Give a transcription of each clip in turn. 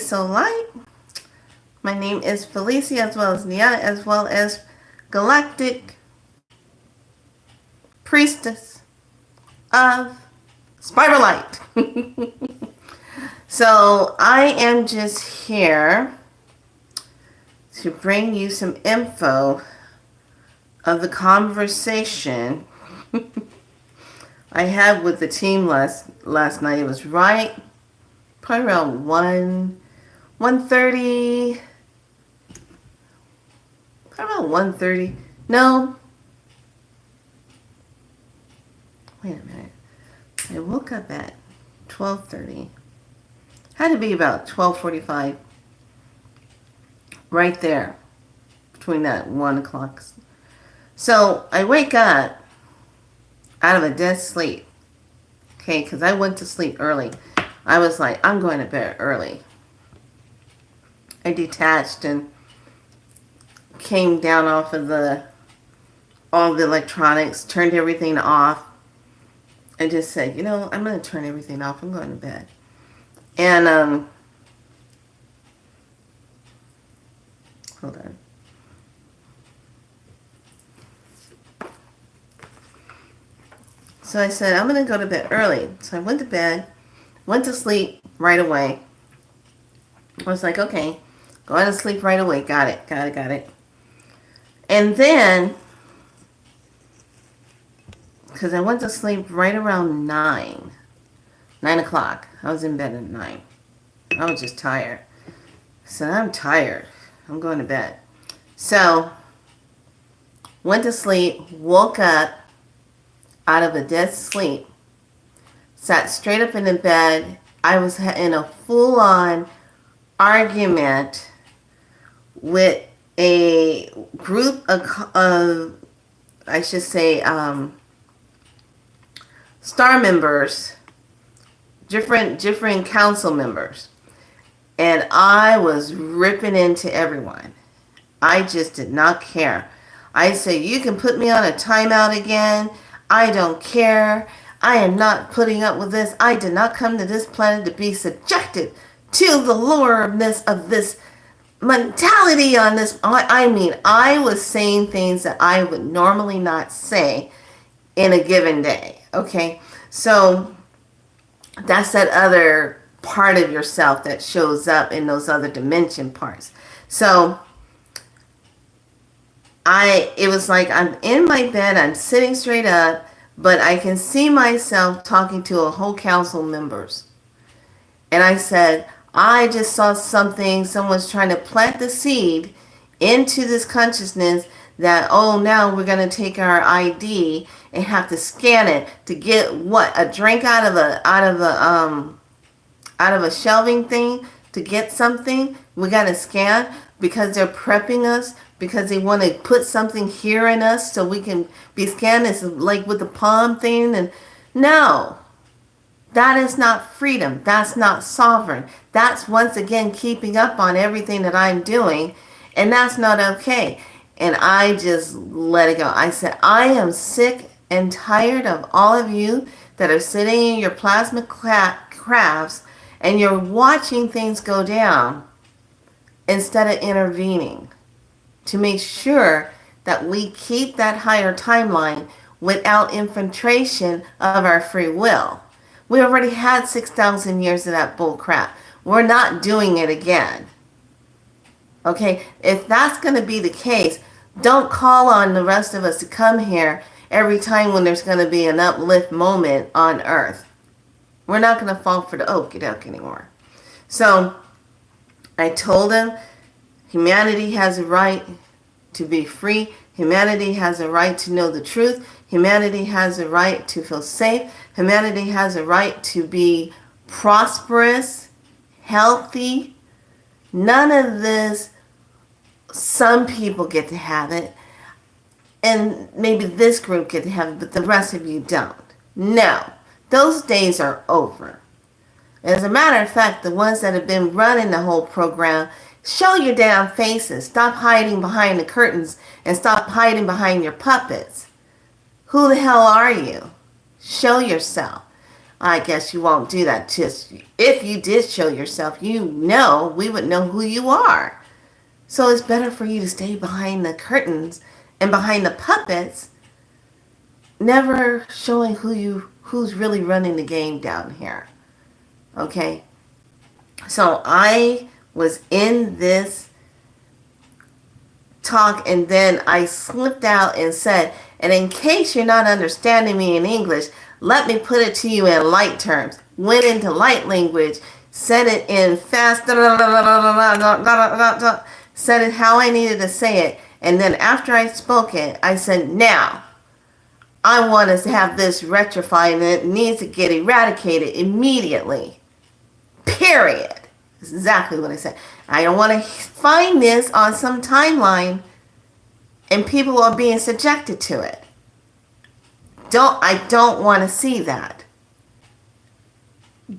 So Light. My name is Felicia, as well as Nia, as well as Galactic Priestess of Spider Light. So I am just here to bring you some info of the conversation I had with the team last night. It was probably around 1:30. Probably around 1:30. No. Wait a minute. I woke up at 12:30. Had to be about 12:45. Right there. Between that 1 o'clock. So I wake up out of a dead sleep. Okay, because I went to sleep early. I was like, I'm going to bed early. I detached and came down off of all the electronics, turned everything off. I just said, I'm going to turn everything off. I'm going to bed. And, hold on. So I said, I'm going to go to bed early. So I went to bed, went to sleep right away. I was like, okay, going to sleep right away. Got it. And then, because I went to sleep right around 9 o'clock. I was in bed at 9. I was just tired. So I'm tired. I'm going to bed. So, went to sleep, woke up out of a dead sleep, sat straight up in the bed. I was in a full-on argument with a group of I should say, star members, different council members. And I was ripping into everyone. I just did not care. I said, you can put me on a timeout again. I don't care. I am not putting up with this. I did not come to this planet to be subjected to the lureness of this mentality on this. I mean, I was saying things that I would normally not say in a given day. Okay? So that's that other part of yourself that shows up in those other dimension parts. So it was like I'm in my bed, I'm sitting straight up, but I can see myself talking to a whole council members. And I said, I just saw something, someone's trying to plant the seed into this consciousness that, now we're going to take our ID and have to scan it to get a drink out of a shelving thing to get something. We got to scan because they're prepping us, because they want to put something here in us so we can be scanned. It's like with the palm thing. And no, that is not freedom. That's not sovereign. That's once again keeping up on everything that I'm doing. And that's not okay. And I just let it go. I said, I am sick and tired of all of you that are sitting in your plasma crafts and you're watching things go down instead of intervening to make sure that we keep that higher timeline without infiltration of our free will. We already had 6,000 years of that bull crap. We're not doing it again. Okay, if that's going to be the case, don't call on the rest of us to come here every time when there's going to be an uplift moment on Earth. We're not going to fall for the okie doke anymore. So I told him humanity has a right to be free. Humanity has a right to know the truth. Humanity has a right to feel safe. Humanity has a right to be prosperous, healthy. None of this, some people get to have it, and maybe this group get to have it, but the rest of you don't. No, those days are over. As a matter of fact, the ones that have been running the whole program, show your damn faces. Stop hiding behind the curtains and stop hiding behind your puppets. Who the hell are you? Show yourself. I guess you won't do that. Just if you did show yourself, we would know who you are. So it's better for you to stay behind the curtains and behind the puppets, never showing who's really running the game down here. Okay? So I was in this talk, and then I slipped out and said, and in case you're not understanding me in English, let me put it to you in light terms. Went into light language, said it in fast, said it how I needed to say it. And then after I spoke it, I said, now, I want us to have this rectified, and it needs to get eradicated immediately. Period. That's exactly what I said. I don't want to find this on some timeline and people are being subjected to it. I don't want to see that.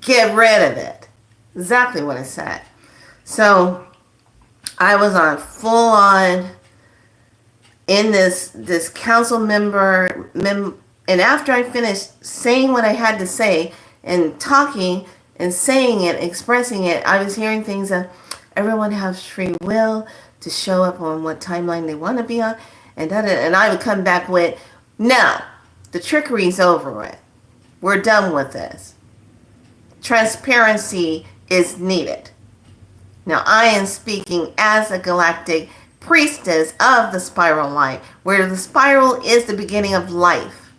Get rid of it. Exactly what I said. So I was on full on in this council member, and after I finished saying what I had to say and talking and saying it, expressing it, I was hearing things that everyone has free will to show up on what timeline they want to be on, and I would come back with, no, the trickery's over with. We're done with this. Transparency is needed. Now, I am speaking as a galactic priestess of the spiral line, where the spiral is the beginning of life.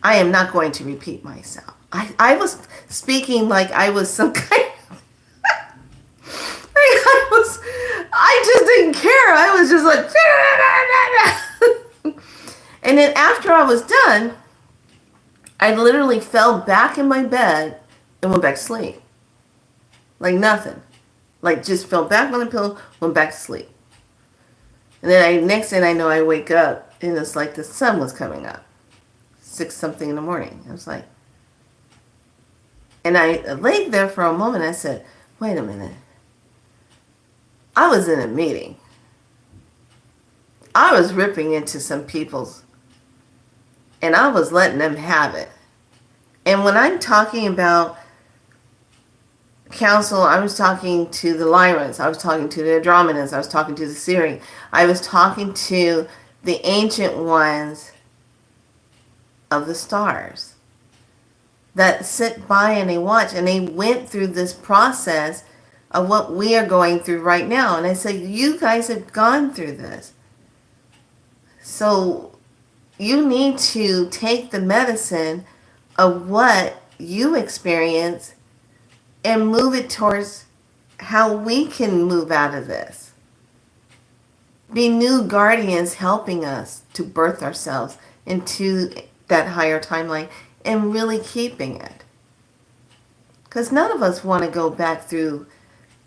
I am not going to repeat myself. I was speaking like I was some kind of... I just didn't care. I was just like... And then after I was done, I literally fell back in my bed and went back to sleep. Like nothing. Like just fell back on the pillow, went back to sleep. And then next thing I know, I wake up and it's like the sun was coming up. 6 something in the morning. I was like... And I laid there for a moment. I said, wait a minute. I was in a meeting. I was ripping into some people's, and I was letting them have it. And when I'm talking about council, I was talking to the Lyrans, I was talking to the Andromedans, I was talking to the Siri, I was talking to the ancient ones of the stars that sit by and they watch, and they went through this process of what we are going through right now. And I said, you guys have gone through this. So you need to take the medicine of what you experience and move it towards how we can move out of this. Be new guardians helping us to birth ourselves into that higher timeline and really keeping it. Because none of us want to go back through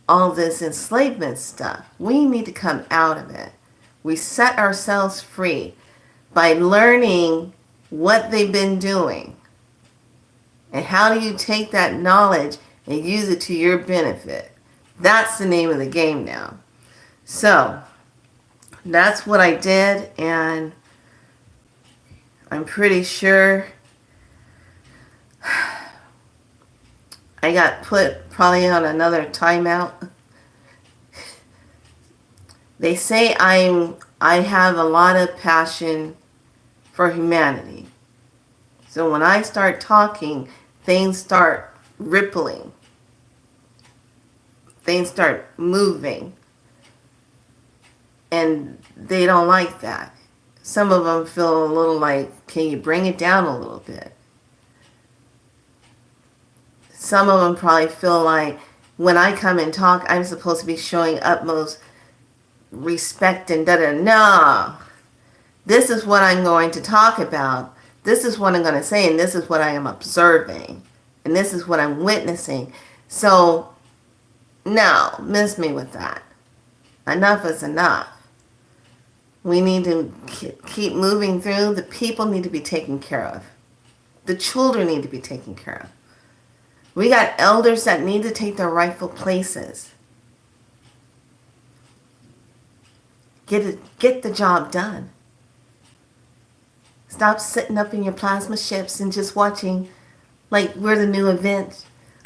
all this enslavement stuff. We need to come out of it. We set ourselves free by learning what they've been doing. And how do you take that knowledge and use it to your benefit? That's the name of the game now. So, that's what I did, and I'm pretty sure I got put probably on another timeout. They say I have a lot of passion for humanity. So when I start talking, things start rippling. Things start moving. And they don't like that. Some of them feel a little like, can you bring it down a little bit? Some of them probably feel like when I come and talk, I'm supposed to be showing utmost respect and da-da. No. This is what I'm going to talk about. This is what I'm going to say, and this is what I am observing. And this is what I'm witnessing. So, no, miss me with that. Enough is enough. We need to keep moving through. The people need to be taken care of. The children need to be taken care of. We got elders that need to take their rightful places. Get the job done. Stop sitting up in your plasma ships and just watching like we're the new event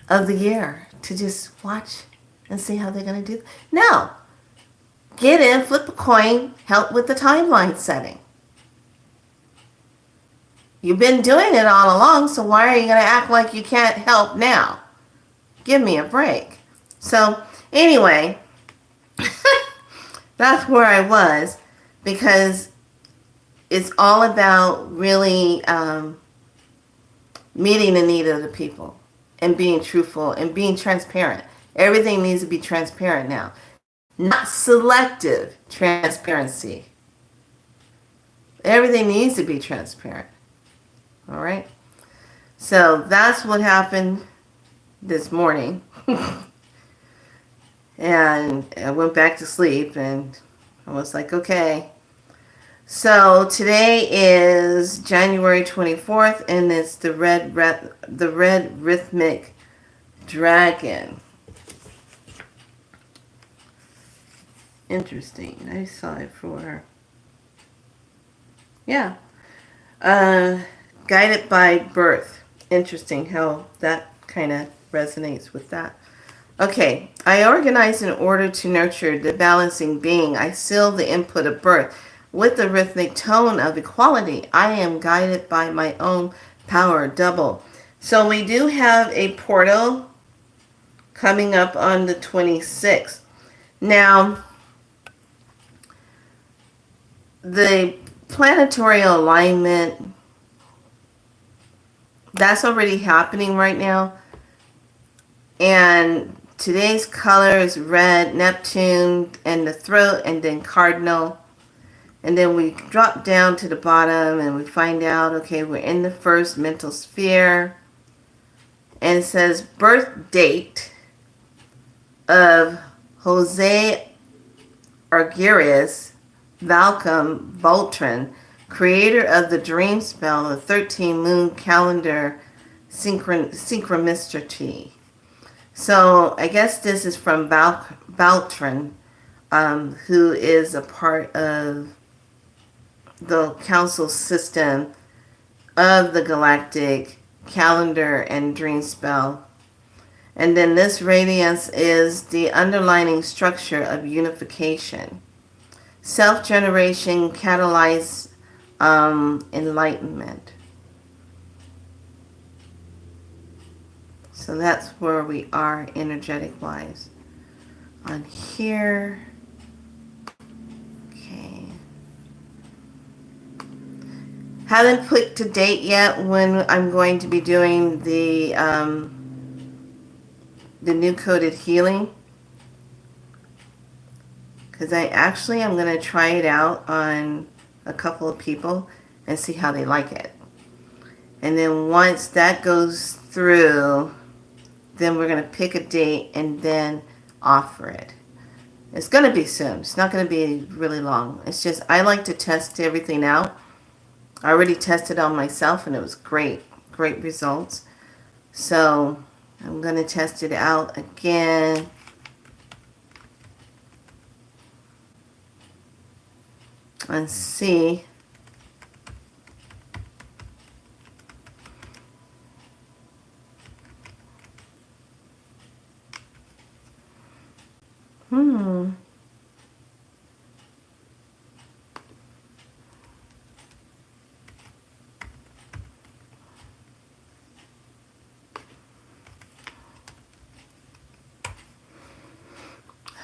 of the year to just watch and see how they're going to do. No. Get in, flip a coin, help with the timeline setting. You've been doing it all along, so why are you going to act like you can't help now? Give me a break. So, anyway, that's where I was, because it's all about really meeting the need of the people and being truthful and being transparent. Everything needs to be transparent now. Not selective transparency. Everything needs to be transparent. All right? So that's what happened this morning. And I went back to sleep and I was like, okay. So today is January 24th and it's the red rhythmic dragon. Interesting. I saw it for, yeah. Guided by birth. Interesting how that kind of resonates with that. Okay. I organize in order to nurture the balancing being. I seal the input of birth with the rhythmic tone of equality. I am guided by my own power double. So we do have a portal coming up on the 26th. Now, the planetary alignment, that's already happening right now. And today's color is red, Neptune, and the throat, and then cardinal. And then we drop down to the bottom and we find out, okay, we're in the first mental sphere. And it says birth date of Jose Arguelles Malcolm Voltron, creator of the dream spell, the 13 moon calendar synchronicity. So I guess this is from Voltron, who is a part of the council system of the galactic calendar and dream spell. And then this radiance is the underlining structure of unification. Self-generation catalyze enlightenment. So that's where we are energetic-wise. On here. Okay. Haven't picked a date yet when I'm going to be doing the new coded healing. Because I'm going to try it out on a couple of people and see how they like it. And then once that goes through, then we're going to pick a date and then offer it. It's going to be soon. It's not going to be really long. It's just I like to test everything out. I already tested on myself and it was great. Great results. So I'm going to test it out again. And see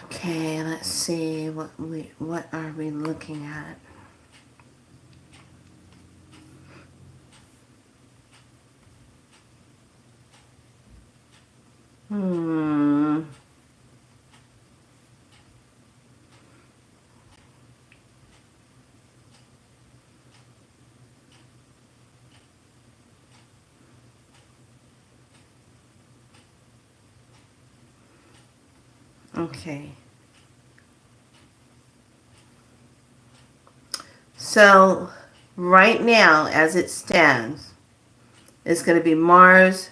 Okay, let's see what are we looking at? Okay. So, right now, as it stands, it's going to be Mars,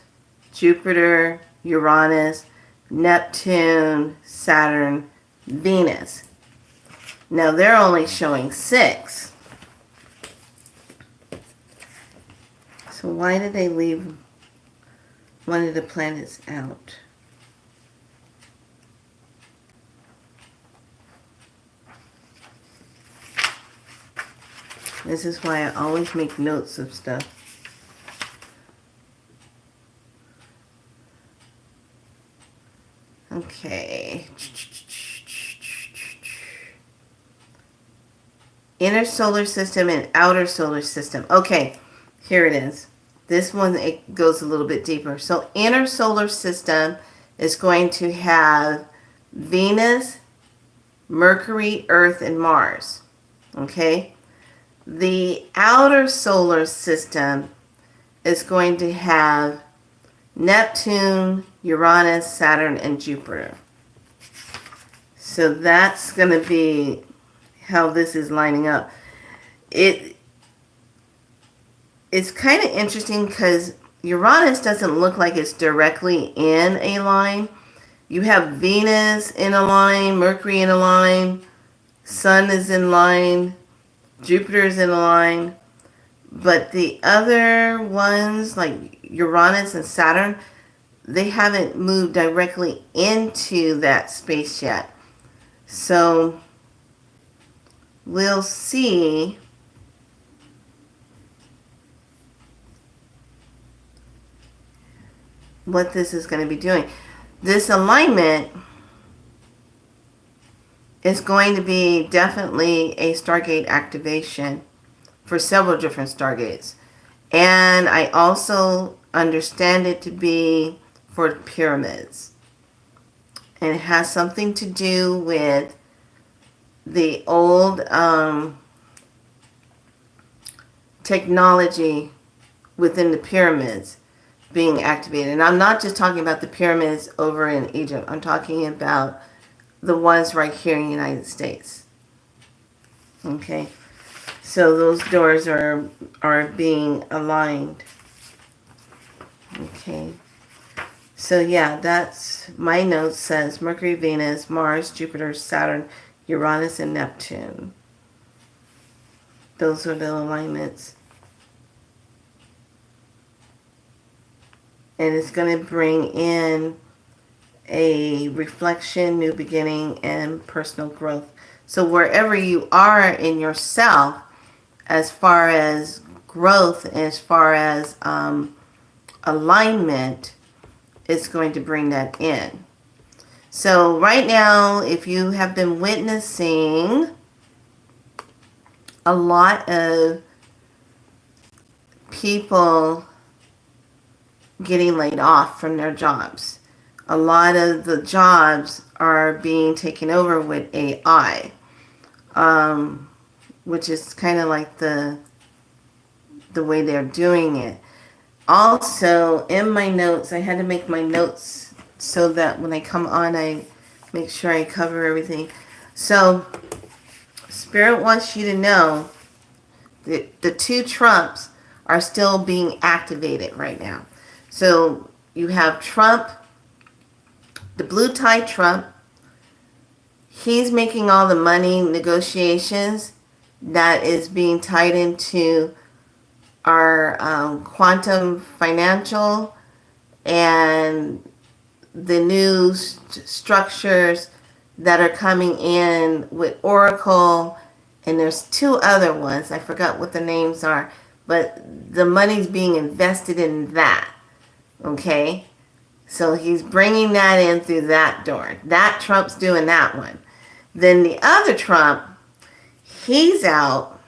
Jupiter, Uranus, Neptune, Saturn, Venus. Now, they're only showing 6. So why did they leave one of the planets out? This is why I always make notes of stuff. Okay. Inner solar system and outer solar system. Okay, here it is. This one, it goes a little bit deeper. So inner solar system is going to have Venus, Mercury, Earth, and Mars. Okay? The outer solar system is going to have Neptune, Uranus, Saturn, and Jupiter. So that's going to be how this is lining up. It's kind of interesting because Uranus doesn't look like it's directly in a line. You have Venus in a line, Mercury in a line, Sun is in line, Jupiter is in a line. But the other ones, like Uranus and Saturn, they haven't moved directly into that space yet. So we'll see what this is going to be doing. This alignment is going to be definitely a Stargate activation for several different Stargates. And I also understand it to be for the pyramids. And it has something to do with the old technology within the pyramids being activated. And I'm not just talking about the pyramids over in Egypt. I'm talking about the ones right here in the United States. Okay? So those doors are being aligned. Okay? So yeah, that's my note says Mercury, Venus, Mars, Jupiter, Saturn, Uranus, and Neptune. Those are the alignments. And it's going to bring in a reflection, new beginning, and personal growth. So wherever you are in yourself, as far as growth, as far as alignment, it's going to bring that in. So right now, if you have been witnessing a lot of people getting laid off from their jobs, a lot of the jobs are being taken over with AI, which is kind of like the way they're doing it. Also, in my notes, I had to make my notes so that when I come on, I make sure I cover everything. So, Spirit wants you to know that the two Trumps are still being activated right now. So, you have Trump, the blue tie Trump. He's making all the money negotiations that is being tied into our quantum financial and the new structures that are coming in with Oracle, and there's two other ones. I forgot what the names are, but the money's being invested in that. Okay? So he's bringing that in through that door. That Trump's doing that one. Then the other Trump, he's out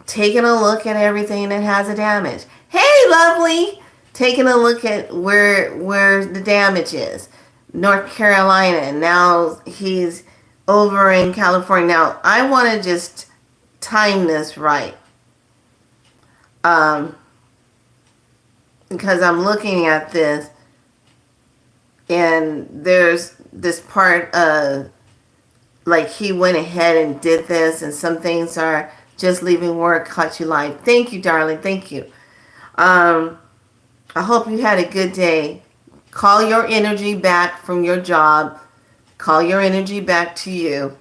taking a look at everything that has a damage. Hey, lovely! Taking a look at where the damage is. North Carolina, and now he's over in California. Now, I want to just time this right. Because I'm looking at this, and there's this part of, like, he went ahead and did this, and some things are just leaving work caught you live. Thank you, darling. Thank you. I hope you had a good day. Call your energy back from your job. Call your energy back to you.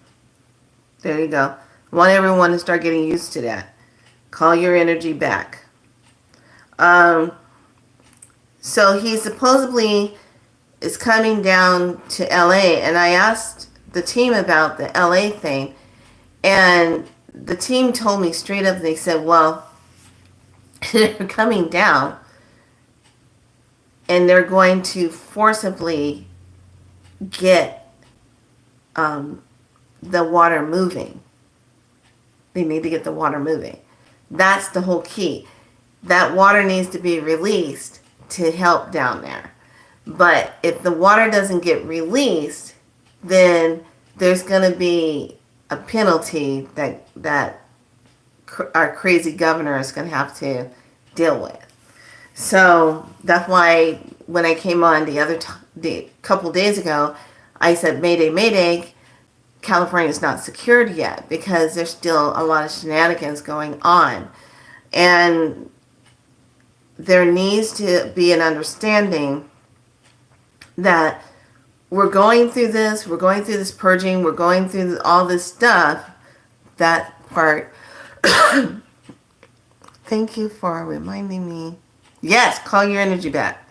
There you go. I want everyone to start getting used to that. Call your energy back. So he supposedly is coming down to LA, and I asked the team about the LA thing, and the team told me straight up, they said, well, they're coming down and they're going to forcibly get the water moving. They need to get the water moving. That's the whole key. That water needs to be released to help down there. But if the water doesn't get released, then there's going to be a penalty that our crazy governor is going to have to deal with. So that's why when I came on the couple days ago, I said, Mayday, Mayday, California is not secured yet because there's still a lot of shenanigans going on. And there needs to be an understanding that we're going through this purging, we're going through all this stuff, that part. Thank you for reminding me. Yes, call your energy back.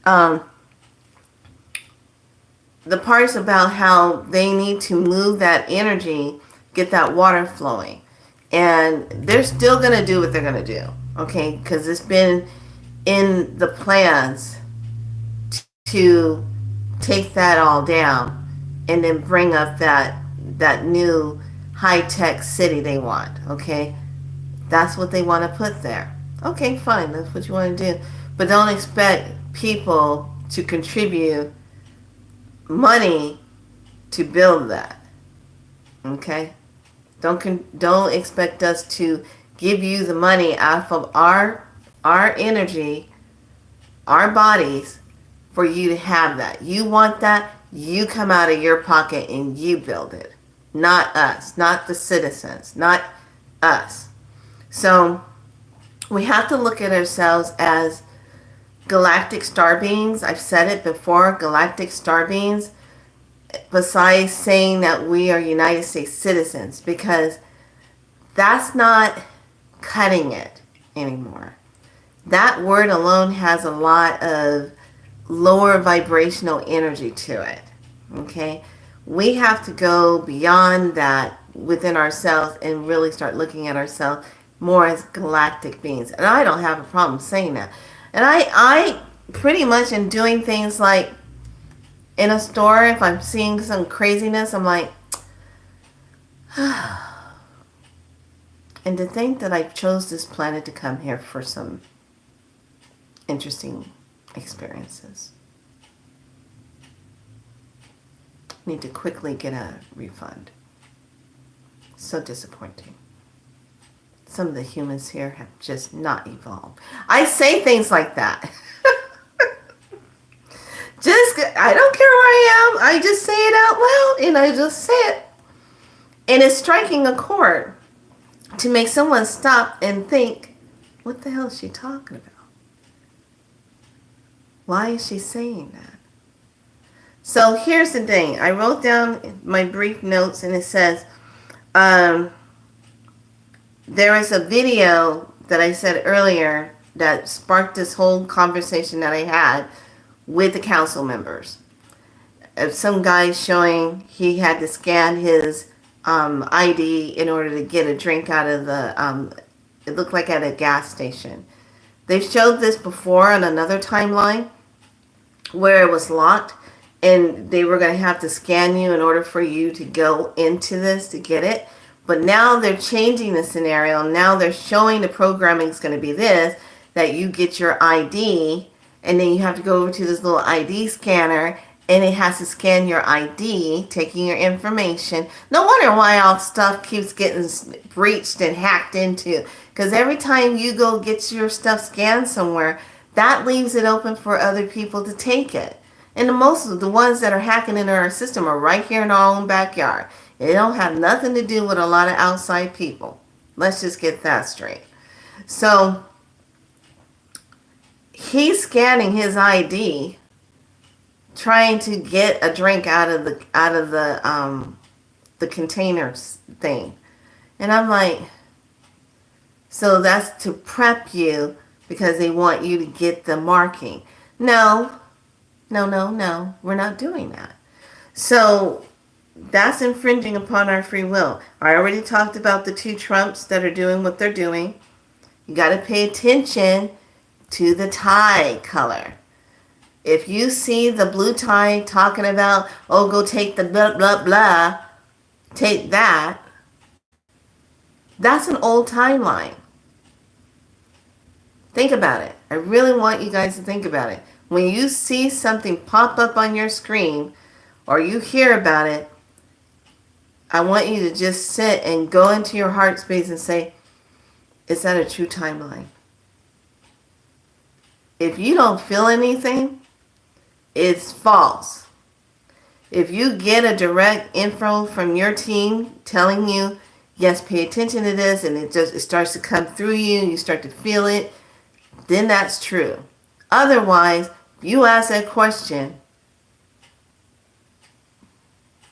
The parts about how they need to move that energy, get that water flowing. And they're still going to do what they're going to do, okay? Because it's been in the plans to take that all down and then bring up that new high-tech city they want, okay? That's what they want to put there. Okay, fine, that's what you want to do. But don't expect people to contribute money to build that, okay? Don't expect us to give you the money off of our energy, our bodies, for you to have that. You want that, you come out of your pocket and you build it. Not us, not the citizens, not us. So we have to look at ourselves as galactic star beings. I've said it before, galactic star beings, besides saying that we are United States citizens, because that's not cutting it anymore. That word alone has a lot of lower vibrational energy to it, okay? We have to go beyond that within ourselves and really start looking at ourselves more as galactic beings. And I don't have a problem saying that. And I pretty much am doing things like in a store, if I'm seeing some craziness, I'm like, and to think that I chose this planet to come here for some interesting experiences. Need to quickly get a refund. So disappointing. Some of the humans here have just not evolved. I say things like that. I don't care where I am. I just say it out loud and I just say it. And it's striking a chord to make someone stop and think, what the hell is she talking about? Why is she saying that? So here's the thing. I wrote down my brief notes and it says, there is a video that I said earlier that sparked this whole conversation that I had with the council members. Of some guy showing he had to scan his ID in order to get a drink out of the, it looked like at a gas station. They've showed this before on another timeline where it was locked and they were going to have to scan you in order for you to go into this to get it. But now they're changing the scenario. Now they're showing the programming is going to be this, that you get your ID and then you have to go over to this little ID scanner and it has to scan your ID, taking your information. No wonder why all stuff keeps getting breached and hacked into. Because every time you go get your stuff scanned somewhere, that leaves it open for other people to take it. And most of the ones that are hacking into our system are right here in our own backyard. It don't have nothing to do with a lot of outside people. Let's just get that straight. So he's scanning his ID, trying to get a drink out of the containers thing. And I'm like, So that's to prep you because they want you to get the marking. No, no. We're not doing that. So that's infringing upon our free will. I already talked about the two Trumps that are doing what they're doing. You got to pay attention to the tie color. If you see the blue tie talking about, oh, go take the blah, blah, blah, take that, that's an old timeline. Think about it. I really want you guys to think about it. When you see something pop up on your screen or you hear about it, I want you to just sit and go into your heart space and say, is that a true timeline? If you don't feel anything, it's false. If you get a direct info from your team telling you, yes, pay attention to this, and it starts to come through you, you start to feel it, then that's true. Otherwise, if you ask that question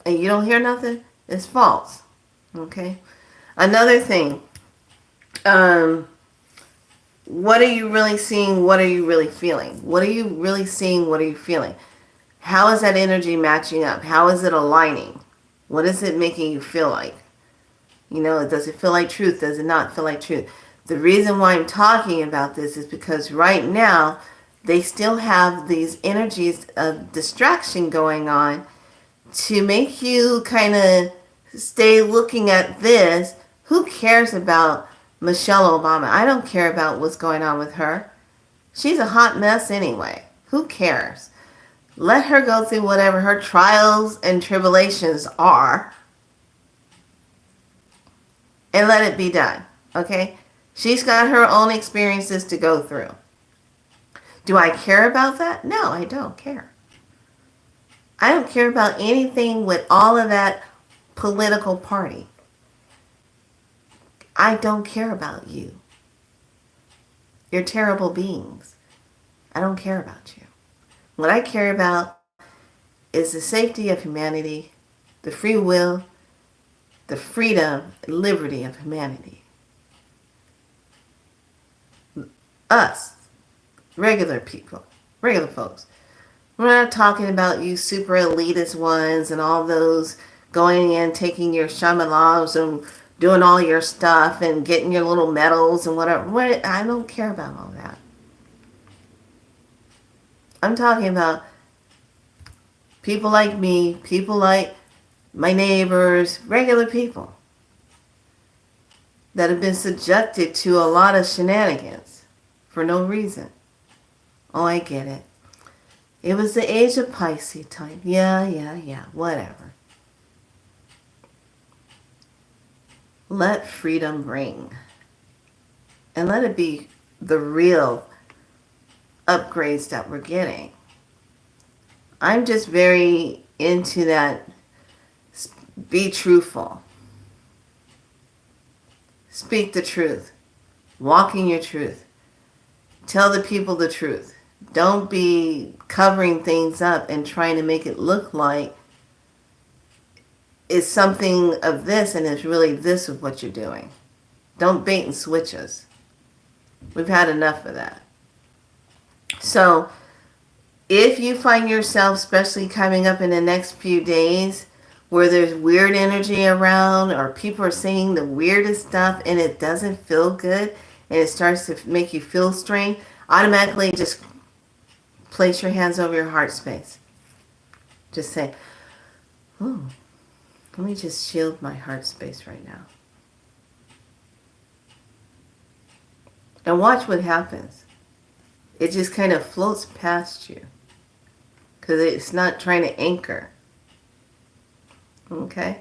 and you don't hear nothing, it's false. Okay? Another thing, what are you really seeing? What are you really feeling? What are you really seeing? What are you feeling? How is that energy matching up? How is it aligning? What is it making you feel like? You know, does it feel like truth? Does it not feel like truth? The reason why I'm talking about this is because right now they still have these energies of distraction going on to make you kind of stay looking at this. Who cares about Michelle Obama? I don't care about what's going on with her. She's a hot mess anyway. Who cares? Let her go through whatever her trials and tribulations are and let it be done. Okay? She's got her own experiences to go through. Do I care about that? No, I don't care. I don't care about anything with all of that political party. I don't care about you. You're terrible beings. I don't care about you. What I care about is the safety of humanity, the free will, the freedom and liberty of humanity. Us, regular people, regular folks. We're not talking about you super elitist ones and all those going in, taking your shamalams and doing all your stuff and getting your little medals and whatever. I don't care about all that. I'm talking about people like me, people like my neighbors, regular people that have been subjected to a lot of shenanigans for no reason. Oh, I get it. It was the age of Pisces time. Yeah, whatever. Let freedom ring. And let it be the real upgrades that we're getting. I'm just very into that. Be truthful. Speak the truth. Walk in your truth. Tell the people the truth. Don't be covering things up and trying to make it look like it's something of this and it's really this of what you're doing. Don't bait and switch us. We've had enough of that. So, if you find yourself, especially coming up in the next few days, where there's weird energy around or people are saying the weirdest stuff and it doesn't feel good and it starts to make you feel strange, automatically just place your hands over your heart space. Just say, oh, let me just shield my heart space right now. And watch what happens. It just kind of floats past you because it's not trying to anchor. Okay?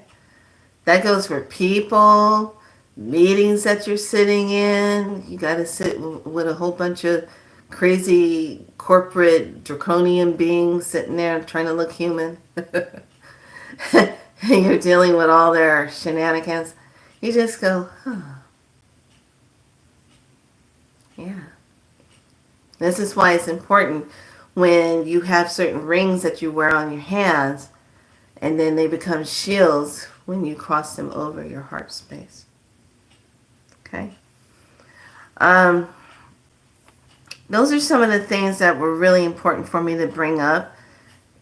That goes for people, meetings that you're sitting in. You got to sit with a whole bunch of crazy corporate draconian beings sitting there trying to look human. And you're dealing with all their shenanigans. You just go, huh. Yeah. This is why it's important when you have certain rings that you wear on your hands and then they become shields when you cross them over your heart space. Okay? Um, those are some of the things that were really important for me to bring up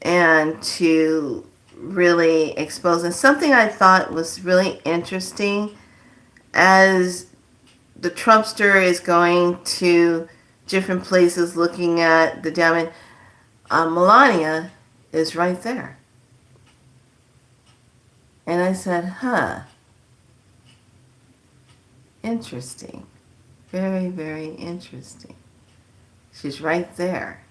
and to really expose. And something I thought was really interesting as the Trumpster is going to different places looking at the damage, Melania is right there. And I said, interesting. Very, very interesting. She's right there.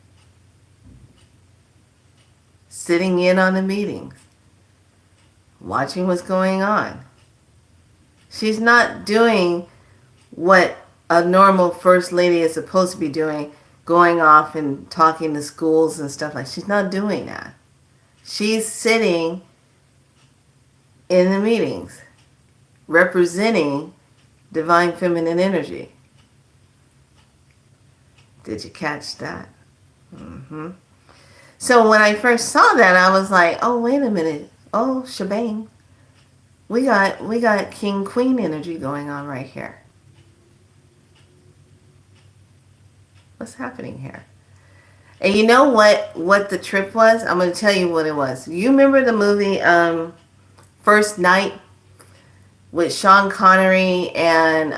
Sitting in on the meetings. Watching what's going on. She's not doing what a normal first lady is supposed to be doing, going off and talking to schools and stuff like that. She's not doing that. She's sitting in the meetings, representing divine feminine energy. Did you catch that? Mm-hmm. So when I first saw that, I was like, oh, wait a minute. Oh, shebang. We got king queen energy going on right here. What's happening here? And you know what the trip was? I'm going to tell you what it was. You remember the movie First Night with Sean Connery and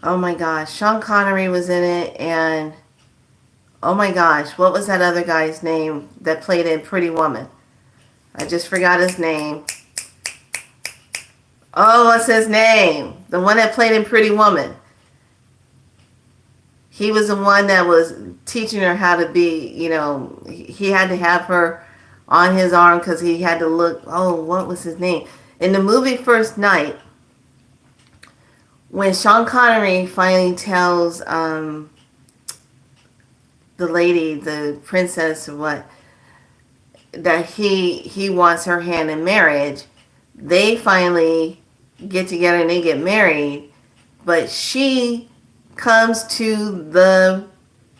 oh my gosh, Sean Connery was in it, and oh my gosh, what was that other guy's name that played in Pretty Woman? I just forgot his name. Oh, what's his name? The one that played in Pretty Woman. He was the one that was teaching her how to be, he had to have her on his arm because he had to look, oh, what was his name? In the movie First Night, when Sean Connery finally tells the lady, the princess or what, that he wants her hand in marriage, they finally get together and they get married, but she comes to the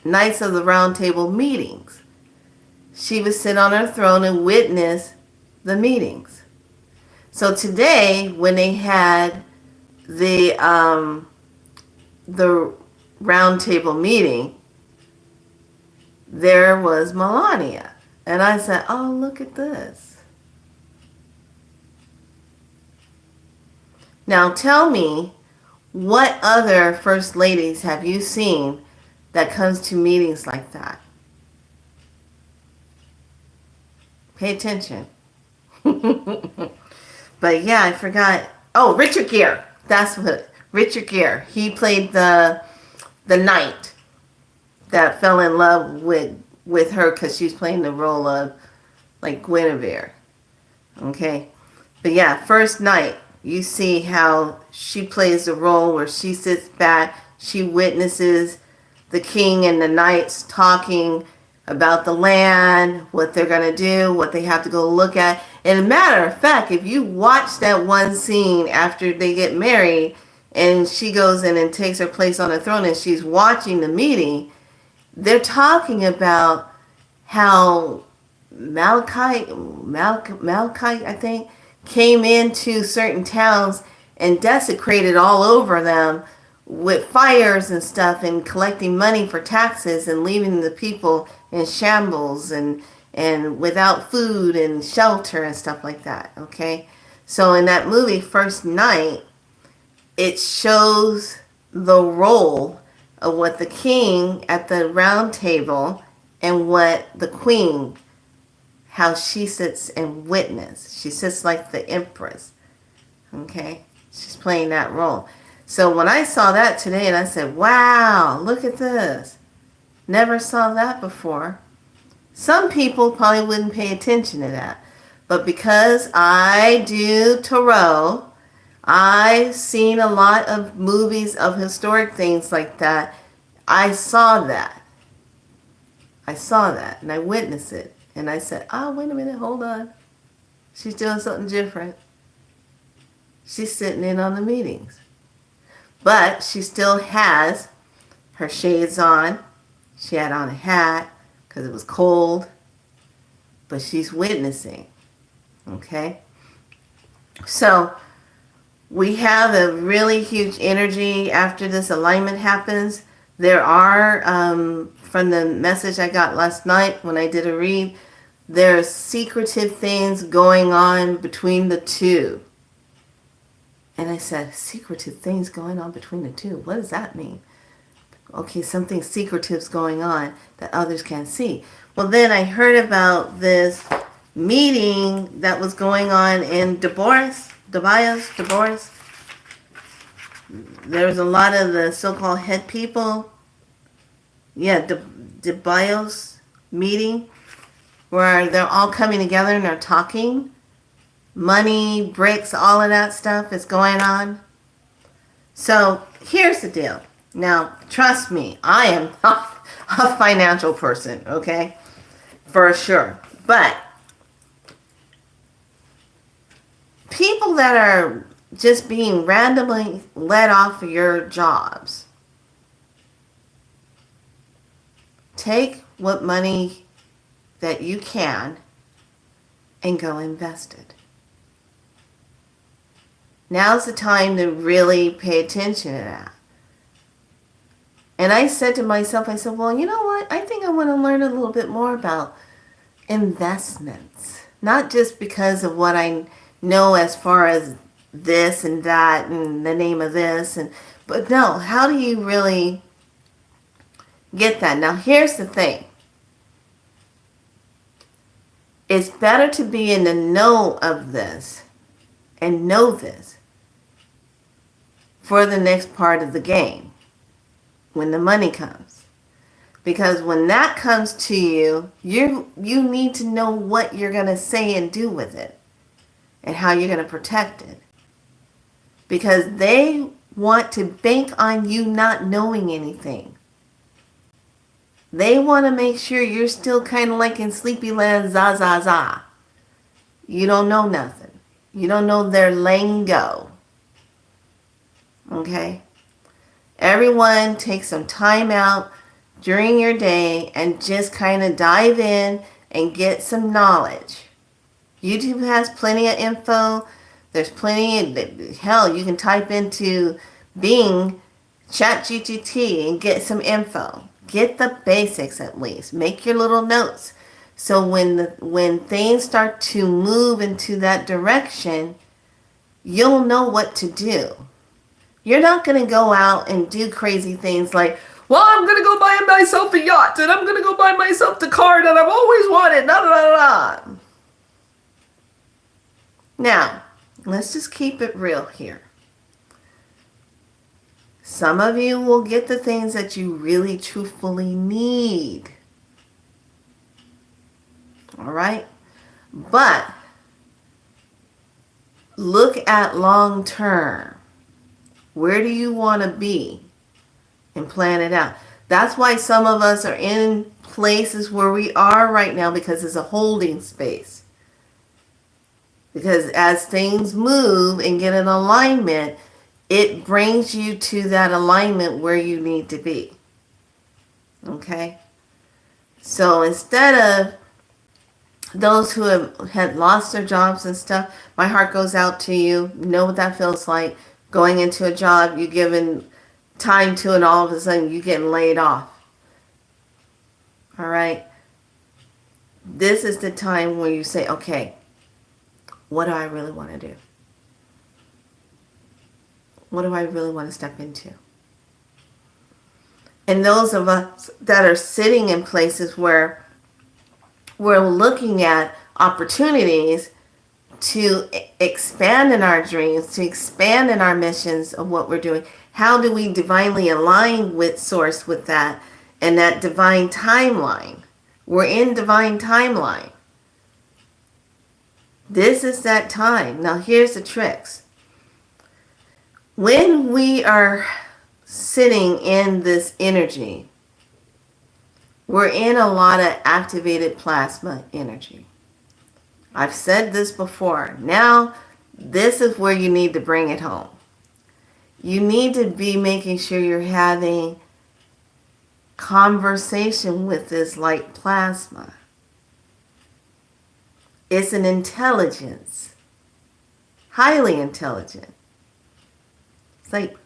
Knights of the Round Table meetings. She would sit on her throne and witness the meetings. So today, when they had the round table meeting, there was Melania. And I said, oh, look at this. Now tell me, what other first ladies have you seen that comes to meetings like that? Pay attention. But yeah, I forgot. Oh, Richard Gere. That's what. Richard Gere. He played the knight that fell in love with her because she's playing the role of like Guinevere. Okay. But yeah, First Night. You see how she plays the role where she sits back, she witnesses the king and the knights talking about the land, what they're going to do, what they have to go look at. And a matter of fact, if you watch that one scene after they get married and she goes in and takes her place on the throne and she's watching the meeting, they're talking about how Malachite, I think, came into certain towns and desecrated all over them with fires and stuff and collecting money for taxes and leaving the people in shambles and without food and shelter and stuff like that. Okay, so in that movie First Night, it shows the role of what the king at the round table and what the queen, how she sits and witness. She sits like the empress. Okay? She's playing that role. So when I saw that today and I said, wow, look at this. Never saw that before. Some people probably wouldn't pay attention to that. But because I do tarot, I've seen a lot of movies of historic things like that. I saw that. And I witnessed it. And I said, oh, wait a minute, hold on. She's doing something different. She's sitting in on the meetings. But she still has her shades on. She had on a hat because it was cold. But she's witnessing. Okay? So, We have a really huge energy after this alignment happens. There are, from the message I got last night when I did a read, there's secretive things going on between the two. And I said, secretive things going on between the two? What does that mean? Okay, something secretive's going on that others can't see. Well, then I heard about this meeting that was going on in DeBois. There was a lot of the so-called head people. Yeah, DeBios meeting where they're all coming together and they're talking. Money, bricks, all of that stuff is going on. So here's the deal. Now, trust me, I am not a financial person, okay? For sure. But people that are just being randomly let off of your jobs, take what money that you can and go invest it. Now's the time to really pay attention to that. And I said to myself, I said, well, you know what? I think I want to learn a little bit more about investments. Not just because of what I know as far as this and that and the name of this. But no, how do you really get that? Now, here's the thing. It's better to be in the know of this and know this for the next part of the game when the money comes. Because when that comes to you, you need to know what you're going to say and do with it and how you're going to protect it. Because they want to bank on you not knowing anything. They want to make sure you're still kind of like in Sleepyland, za, za, za. You don't know nothing. You don't know their lingo. Okay? Everyone take some time out during your day and just kind of dive in and get some knowledge. YouTube has plenty of info. There's plenty of, hell, you can type into Bing, ChatGPT and get some info. Get the basics at least. Make your little notes. So when things start to move into that direction, you'll know what to do. You're not going to go out and do crazy things like, well, I'm going to go buy myself a yacht and I'm going to go buy myself the car that I've always wanted. Da, da, da, da. Now, let's just keep it real here. Some of you will get the things that you really truthfully need. All right? But look at long term. Where do you want to be? And plan it out. That's why some of us are in places where we are right now, because it's a holding space. Because as things move and get in alignment, it brings you to that alignment where you need to be. Okay? So instead of those who had lost their jobs and stuff, my heart goes out to you. You know what that feels like. Going into a job you're given time to, and all of a sudden you're getting laid off. All right? This is the time where you say, okay, what do I really want to do? What do I really want to step into? And those of us that are sitting in places where we're looking at opportunities to expand in our dreams, to expand in our missions of what we're doing. How do we divinely align with Source with that and that divine timeline? We're in divine timeline. This is that time. Now here's the tricks. When we are sitting in this energy, we're in a lot of activated plasma energy. I've said this before. Now, this is where you need to bring it home. You need to be making sure you're having conversation with this light plasma. It's an intelligence, highly intelligent. It's like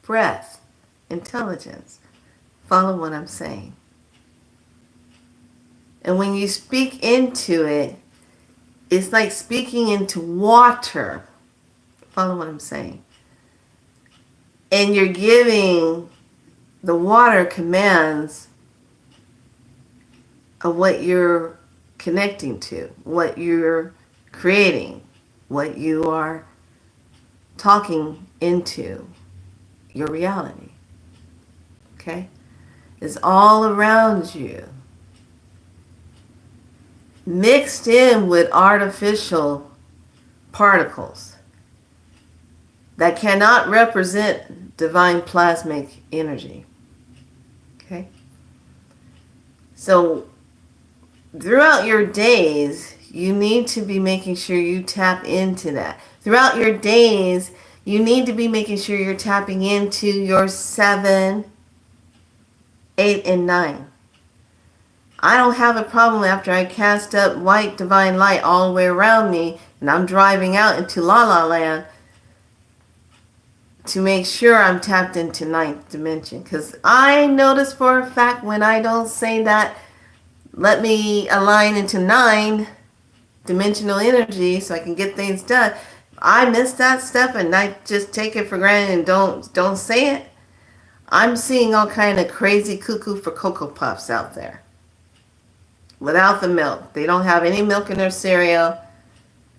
breath, intelligence. Follow what I'm saying. And when you speak into it, it's like speaking into water. Follow what I'm saying. And you're giving the water commands of what you're connecting to, what you're creating, what you are talking into your reality. Okay? It's all around you, mixed in with artificial particles that cannot represent divine plasmic energy. Okay? So throughout your days, you need to be making sure you tap into that. Throughout your days, you need to be making sure you're tapping into your 7, 8, and 9. I don't have a problem after I cast up white divine light all the way around me and I'm driving out into La La Land to make sure I'm tapped into 9th dimension. Because I notice for a fact when I don't say that, let me align into 9 dimensional energy so I can get things done. I miss that stuff and I just take it for granted and don't say it. I'm seeing all kind of crazy cuckoo for Cocoa Puffs out there. Without the milk. They don't have any milk in their cereal.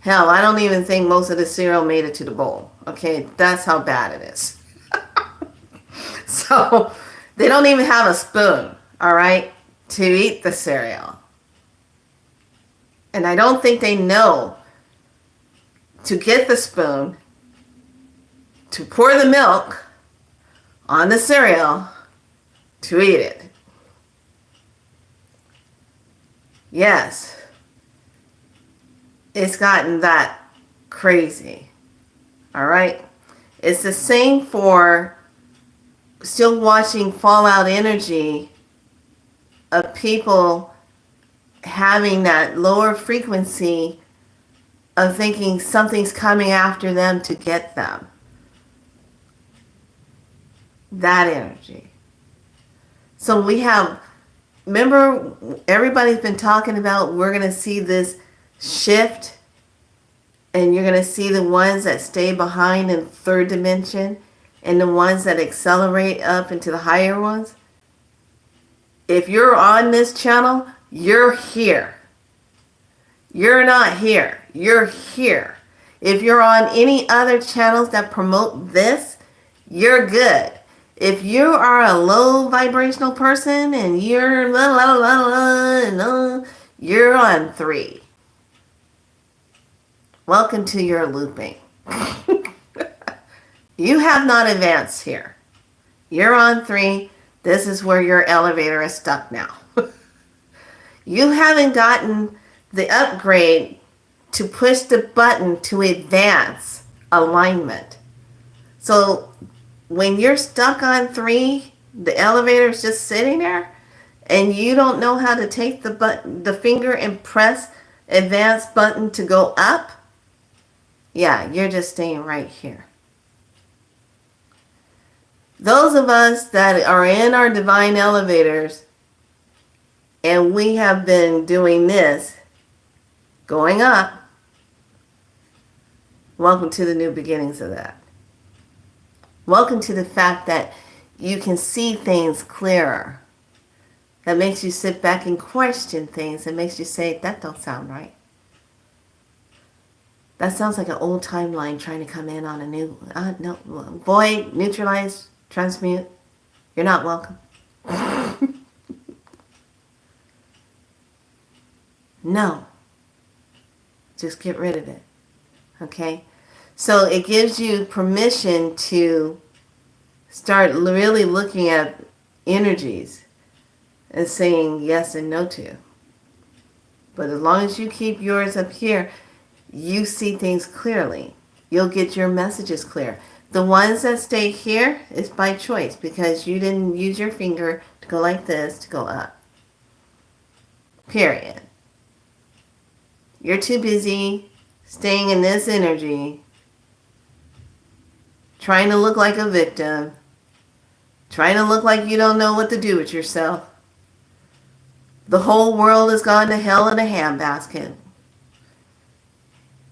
Hell, I don't even think most of the cereal made it to the bowl. Okay, that's how bad it is. So, they don't even have a spoon, all right, to eat the cereal. And I don't think they know to get the spoon, to pour the milk on the cereal, to eat it. Yes, it's gotten that crazy. All right? It's the same for still watching fallout energy of people having that lower frequency of thinking something's coming after them to get them. That energy. So we have, remember, everybody's been talking about we're going to see this shift and you're going to see the ones that stay behind in 3rd dimension and the ones that accelerate up into the higher ones. If you're on this channel, you're here. You're not here. You're here. If you're on any other channels that promote this, you're good. If you are a low vibrational person and you're you're on 3. Welcome to your looping. You have not advanced here. You're on 3. This is where your elevator is stuck now. You haven't gotten the upgrade to push the button to advance alignment. So when you're stuck on 3, the elevator is just sitting there, and you don't know how to take the finger and press advance button to go up, yeah, you're just staying right here. Those of us that are in our divine elevators, and we have been doing this, going up, welcome to the new beginnings of that. Welcome to the fact that you can see things clearer. That makes you sit back and question things. That makes you say, that don't sound right. That sounds like an old timeline trying to come in on a new, no, void, neutralize, transmute. You're not welcome. No. Just get rid of it. Okay? So it gives you permission to start really looking at energies and saying yes and no to. But as long as you keep yours up here, you see things clearly. You'll get your messages clear. The ones that stay here is by choice because you didn't use your finger to go like this to go up. Period. You're too busy staying in this energy trying to look like a victim, trying to look like you don't know what to do with yourself. The whole world has gone to hell in a handbasket.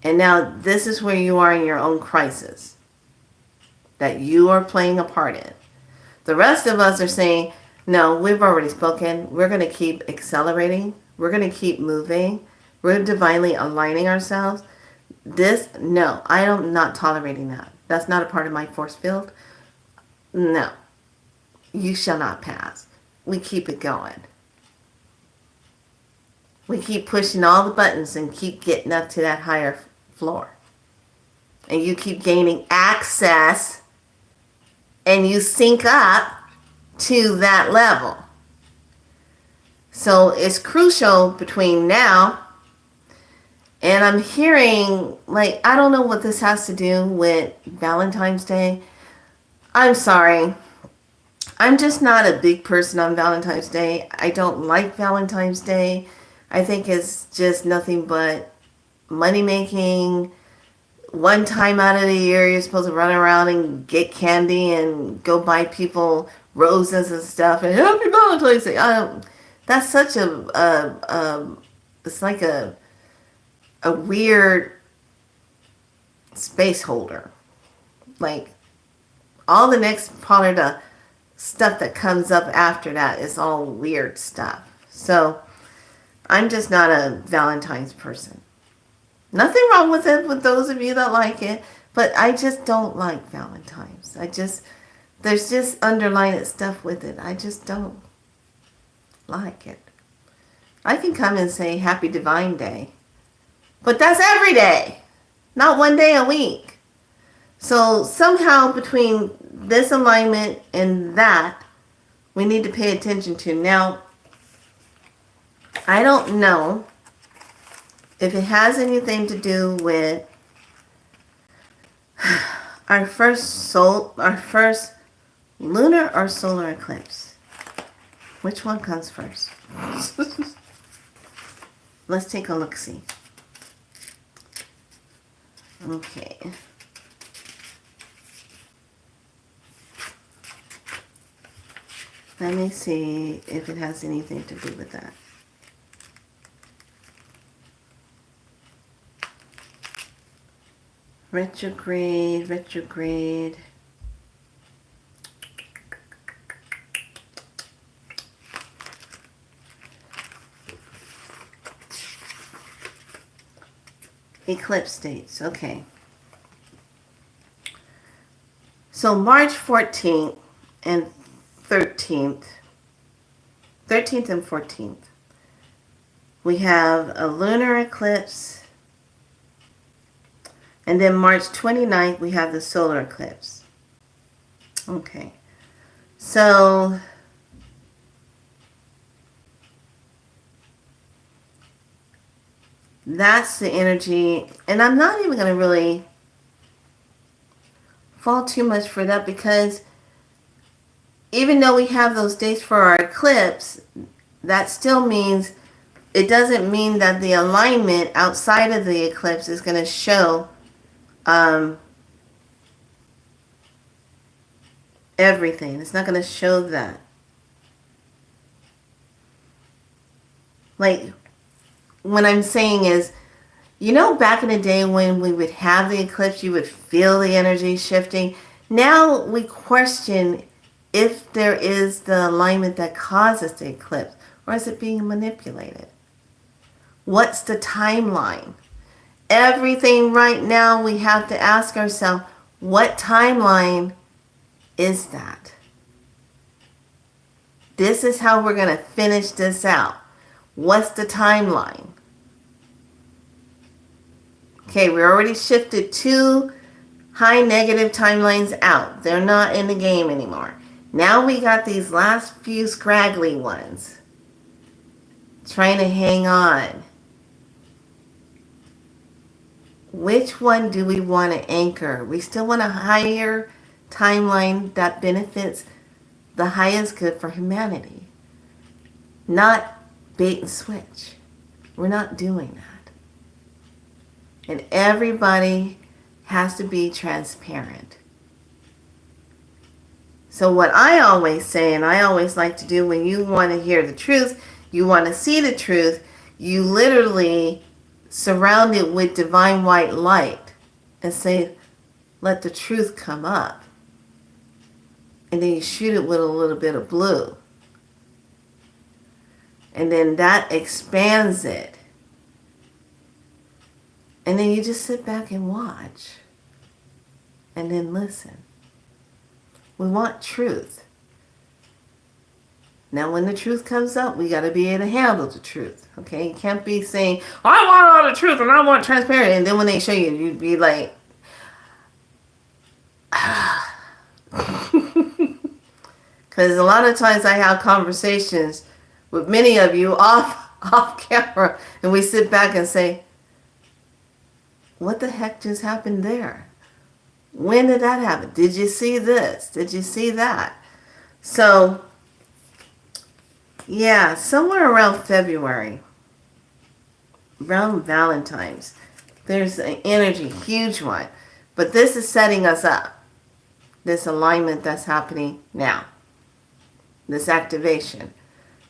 And now this is where you are in your own crisis that you are playing a part in. The rest of us are saying, no, we've already spoken. We're going to keep accelerating. We're going to keep moving. We're divinely aligning ourselves. No, I am not tolerating that. That's not a part of my force field. No, you shall not pass. We keep it going. We keep pushing all the buttons and keep getting up to that higher floor. And you keep gaining access and you sync up to that level. So it's crucial between now and I'm hearing, like, I don't know what this has to do with Valentine's Day. I'm sorry. I'm just not a big person on Valentine's Day. I don't like Valentine's Day. I think it's just nothing but money making. One time out of the year, you're supposed to run around and get candy and go buy people roses and stuff. And Happy Valentine's Day. That's such it's like a weird space holder. Like, all the next part of the stuff that comes up after that is all weird stuff. So, I'm just not a Valentine's person. Nothing wrong with it with those of you that like it, but I just don't like Valentine's. There's just underlying stuff with it. I just don't like it. I can come and say Happy Divine Day, but that's every day, not one day a week. So somehow between this alignment and that, we need to pay attention to. Now, I don't know if it has anything to do with our first lunar or solar eclipse. Which one comes first? Let's take a look-see. Okay. Let me see if it has anything to do with that. Retrograde. Eclipse dates, okay. So March 14th and 13th and 14th, we have a lunar eclipse. And then March 29th, we have the solar eclipse. Okay. So, that's the energy. And I'm not even going to really fall too much for that, because even though we have those dates for our eclipse, that still means, it doesn't mean that the alignment outside of the eclipse is going to show everything. It's not going to show that. Like, what I'm saying is, back in the day when we would have the eclipse, you would feel the energy shifting. Now we question if there is the alignment that causes the eclipse, or is it being manipulated? What's the timeline? Everything right now, we have to ask ourselves, what timeline is that? This is how we're going to finish this out. What's the timeline? Okay, we already shifted 2 high negative timelines out. They're not in the game anymore. Now we got these last few scraggly ones trying to hang on. Which one do we want to anchor? We still want a higher timeline that benefits the highest good for humanity. Not bait and switch. We're not doing that. And everybody has to be transparent. So what I always say, and I always like to do when you want to hear the truth, you want to see the truth, you literally surround it with divine white light and say, let the truth come up. And then you shoot it with a little bit of blue. And then that expands it. And then you just sit back and watch. And then listen. We want truth. Now when the truth comes up, we got to be able to handle the truth. Okay? You can't be saying, I want all the truth and I want transparent. And then when they show you, you'd be like, because a lot of times I have conversations with many of you off camera, and we sit back and say, what the heck just happened there? When did that happen? Did you see this? Did you see that? So, yeah, somewhere around February, around Valentine's, there's an energy, huge one. But this is setting us up. This alignment that's happening now. This activation.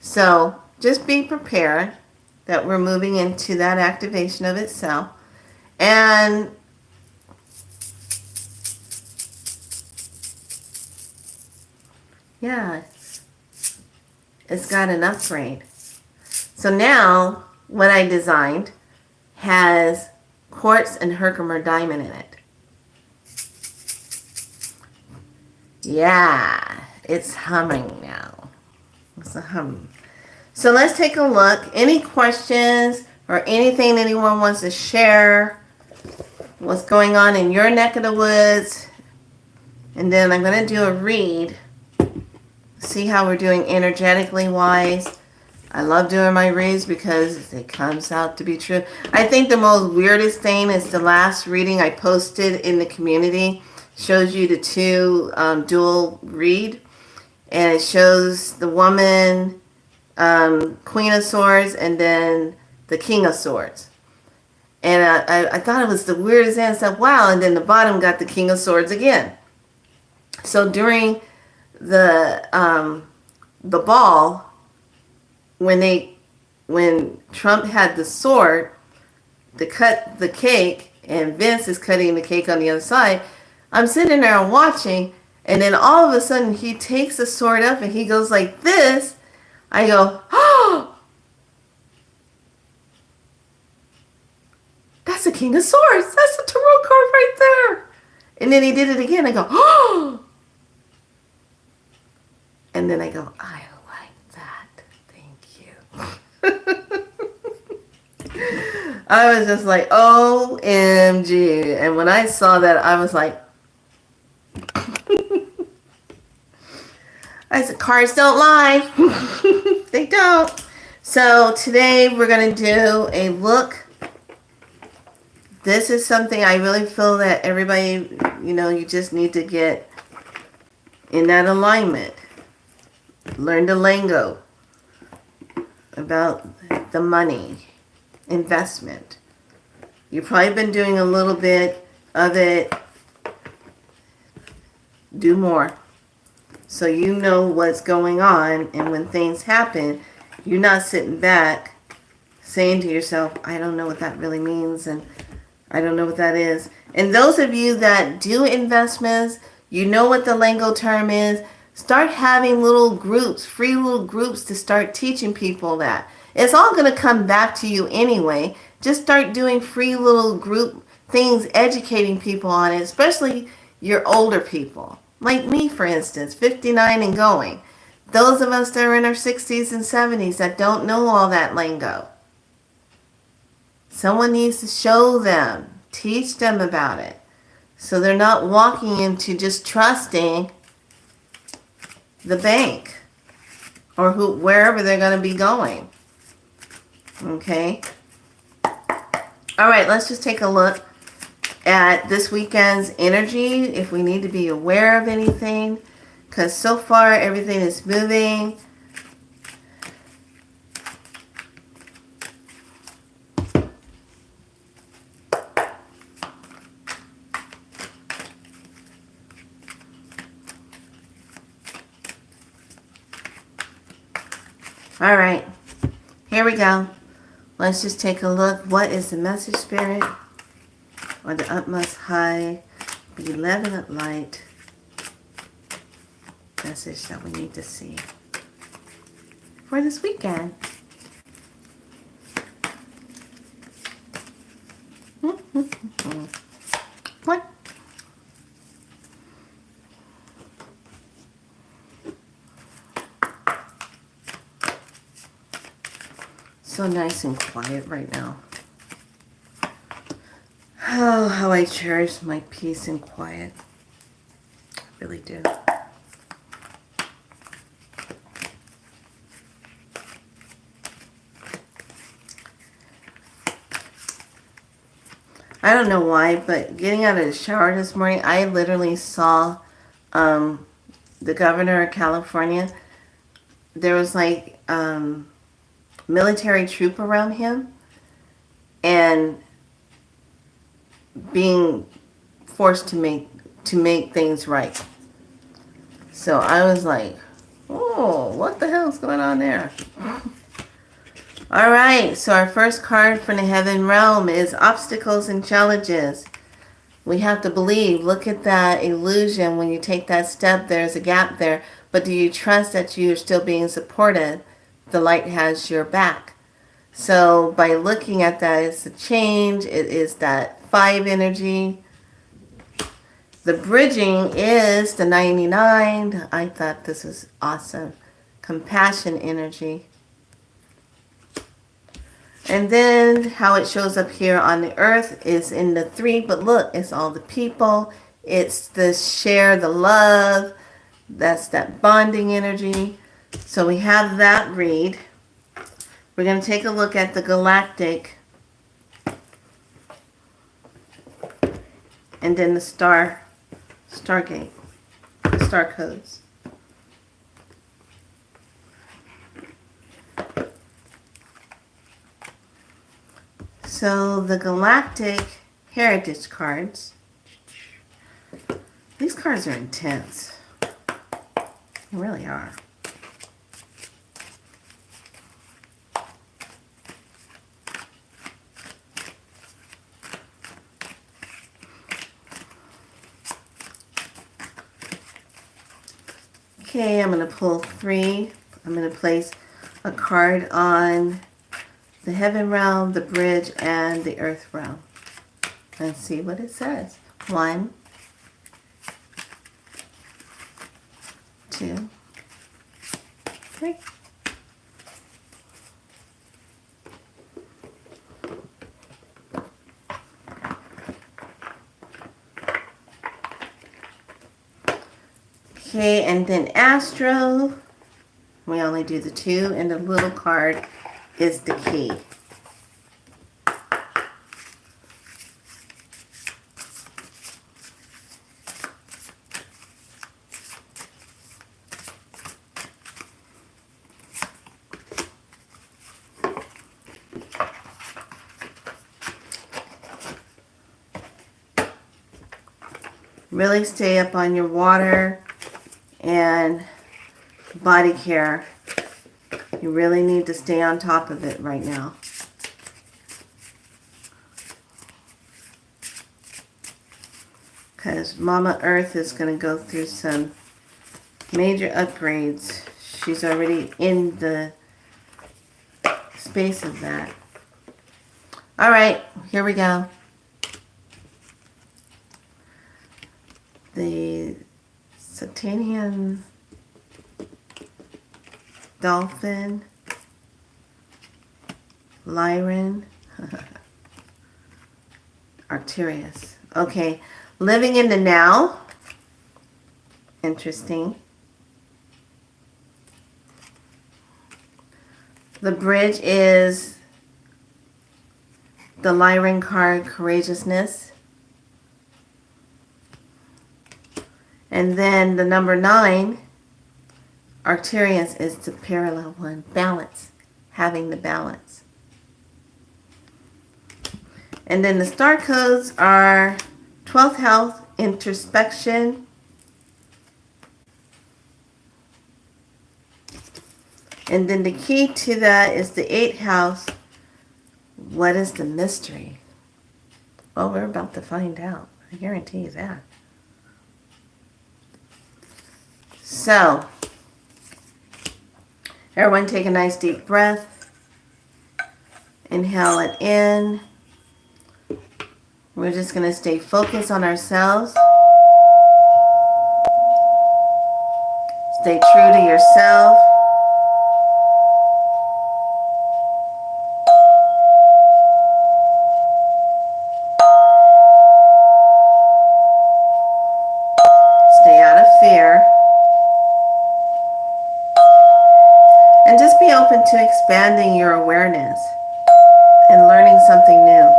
So just be prepared that we're moving into that activation of itself. And yeah, it's got an upgrade. So now what I designed has quartz and Herkimer diamond in it. Yeah, it's humming now. It's a hum. So let's take a look. Any questions or anything anyone wants to share? What's going on in your neck of the woods? And then I'm going to do a read. See how we're doing energetically wise. I love doing my reads because it comes out to be true. I think the most weirdest thing is the last reading I posted in the community. Shows you the two dual read. And it shows the woman, Queen of Swords, and then the King of Swords. And I thought it was the weirdest thing. I said, wow. And then the bottom got the King of Swords again. So during the ball, when Trump had the sword to cut the cake, and Vince is cutting the cake on the other side, I'm sitting there watching, and then all of a sudden he takes the sword up and he goes like this. I go, oh, that's the King of Swords. That's the tarot card right there. And then he did it again. I go, oh. And then I go, I like that. Thank you. I was just like, OMG. And when I saw that, I was like, I said, cards don't lie. They don't. So today we're going to do a look. This is something I really feel that everybody, you just need to get in that alignment. Learn the lingo about the money, investment. You've probably been doing a little bit of it. Do more. So you know what's going on, and when things happen, you're not sitting back saying to yourself, I don't know what that really means, and I don't know what that is. And those of you that do investments, you know what the lingo term is. Start having little groups, free little groups to start teaching people that. It's all going to come back to you anyway. Just start doing free little group things, educating people on it, especially your older people. Like me, for instance, 59 and going. Those of us that are in our 60s and 70s that don't know all that lingo. Someone needs to show them, teach them about it. So they're not walking into just trusting the bank or wherever they're going to be going. Okay? All right, let's just take a look at this weekend's energy, if we need to be aware of anything, because so far everything is moving. All right. Here we go. Let's just take a look. What is the message, Spirit? Or the utmost high, benevolent light message that we need to see for this weekend? What? So nice and quiet right now. Oh, how I cherish my peace and quiet. I really do. I don't know why, but getting out of the shower this morning, I literally saw the governor of California. There was like military troop around him and being forced to make things right. So I was like, oh, what the hell's going on there? All right, so our first card from the heaven realm is obstacles and challenges. We have to believe. Look at that illusion. When you take that step, there's a gap there. But do you trust that you're still being supported? The light has your back. So by looking at that, it's a change. It is that 5 energy. The bridging is the 99. I thought this was awesome. Compassion energy. And then how it shows up here on the earth is in the 3. But look, it's all the people. It's the share, the love. That's that bonding energy. So we have that read. We're going to take a look at the galactic. And then the Stargate. The star codes. So the galactic heritage cards. These cards are intense. They really are. Okay, I'm going to pull 3. I'm going to place a card on the heaven realm, the bridge, and the earth realm. And see what it says. 1, 2, 3. Okay, and then Astro. We only do the 2, and the little card is the key. Really stay up on your water and body care. You really need to stay on top of it right now. Because Mama Earth is going to go through some major upgrades. She's already in the space of that. All right, here we go. The Satanian Dolphin, Lyran, Arcturus. Okay, living in the now. Interesting. The bridge is the Lyran card, Courageousness. And then the number 9, Arcturus, is the parallel one. Balance. Having the balance. And then the star codes are 12th health, introspection, And then the key to that is the 8th house. What is the mystery? Well, we're about to find out. I guarantee you that. So, everyone take a nice deep breath. Inhale it in. We're just going to stay focused on ourselves. Stay true to yourself. Stay out of fear. And just be open to expanding your awareness and learning something new.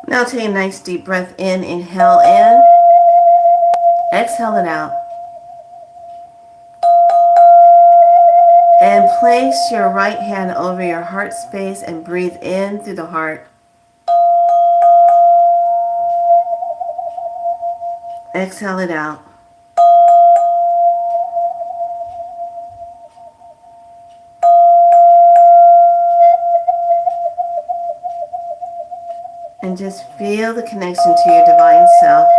Now take a nice deep breath in. Inhale in. Exhale it out. And place your right hand over your heart space and breathe in through the heart. Exhale it out. And just feel the connection to your divine self.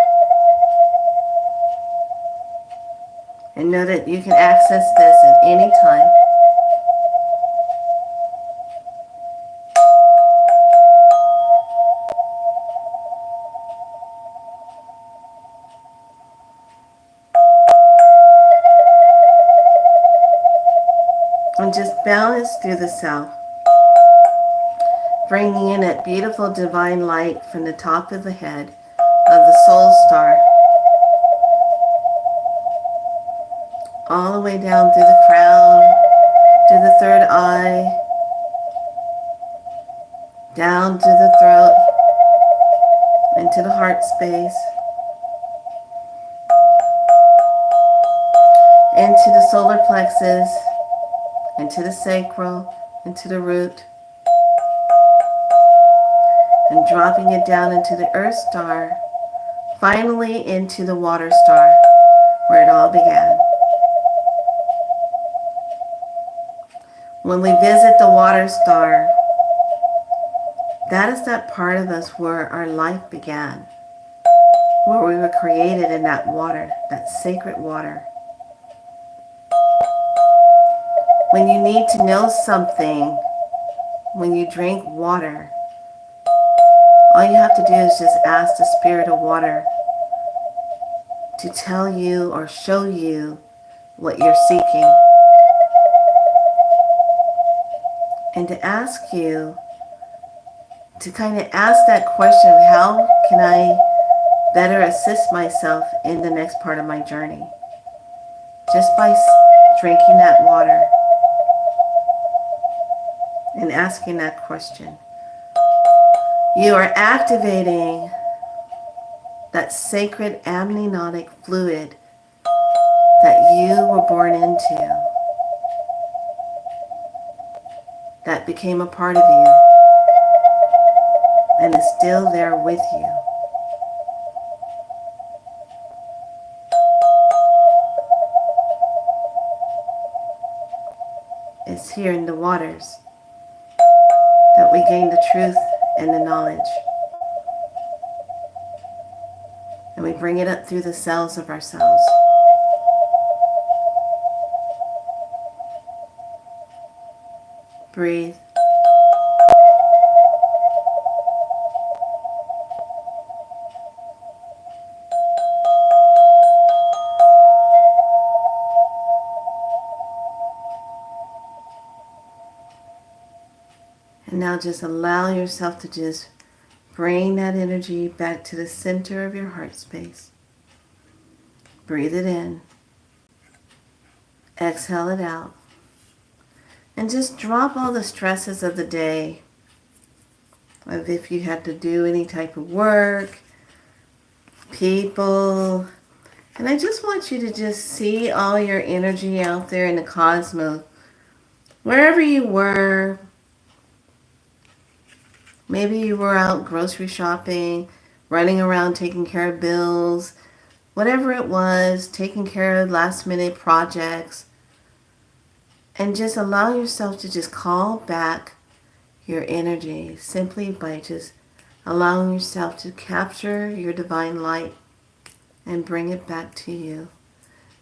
And know that you can access this at any time. And just balance through the self, bringing in that beautiful divine light from the top of the head of the soul star, all the way down through the crown, to the third eye, down to the throat, into the heart space, into the solar plexus, into the sacral, into the root, and dropping it down into the earth star, finally into the water star, where it all began. When we visit the water star, that is that part of us where our life began, where we were created in that water, that sacred water. When you need to know something, when you drink water, all you have to do is just ask the spirit of water to tell you or show you what you're seeking. And to ask you to kind of ask that question of how can I better assist myself in the next part of my journey? Just by drinking that water and asking that question. You are activating that sacred amniotic fluid that you were born into, that became a part of you and is still there with you. It's here in the waters that we gain the truth and the knowledge. And we bring it up through the cells of ourselves. Breathe. And now just allow yourself to just Bring that energy back to the center of your heart space. Breathe it in. Exhale it out. And just drop all the stresses of the day. Of if you had to do any type of work, people. And I just want you to just see all your energy out there in the cosmos. Wherever you were, maybe you were out grocery shopping, running around taking care of bills, whatever it was, taking care of last minute projects. And just allow yourself to just call back your energy simply by just allowing yourself to capture your divine light and bring it back to you.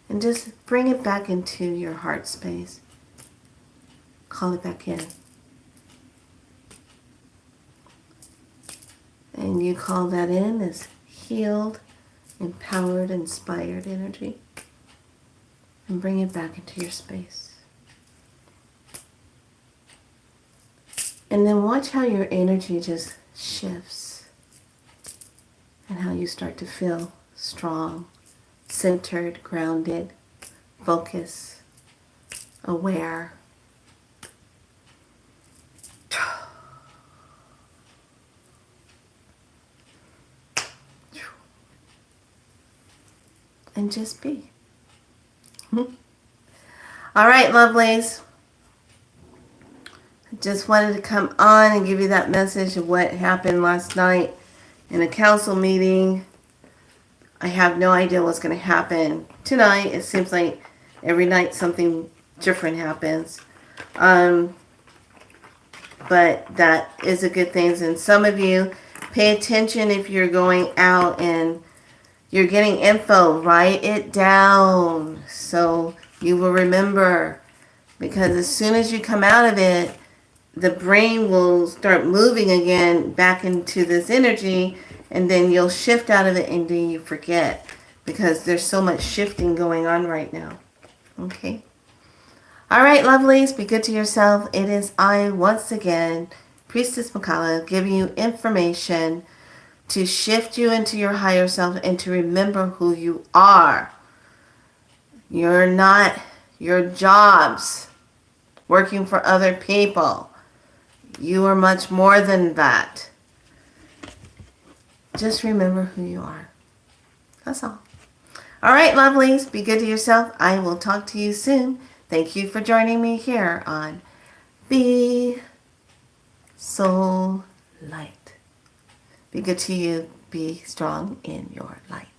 And just bring it back into your heart space. Call it back in. And you call that in as healed, empowered, inspired energy. And bring it back into your space. And then watch how your energy just shifts and how you start to feel strong, centered, grounded, focused, aware. And just be. All right, lovelies. Just wanted to come on and give you that message of what happened last night in a council meeting. I have no idea what's going to happen tonight. It seems like every night something different happens. But that is a good thing. And some of you, pay attention if you're going out and you're getting info. Write it down so you will remember. Because as soon as you come out of it, the brain will start moving again back into this energy, and then you'll shift out of it and then you forget because there's so much shifting going on right now. Okay? All right, lovelies, be good to yourself. It is I, once again, Priestess Makala, giving you information to shift you into your higher self and to remember who you are. You're not your jobs working for other people. You are much more than that. Just remember who you are. That's all. All right, lovelies. Be good to yourself. I will talk to you soon. Thank you for joining me here on Be Soul Light. Be good to you. Be strong in your light.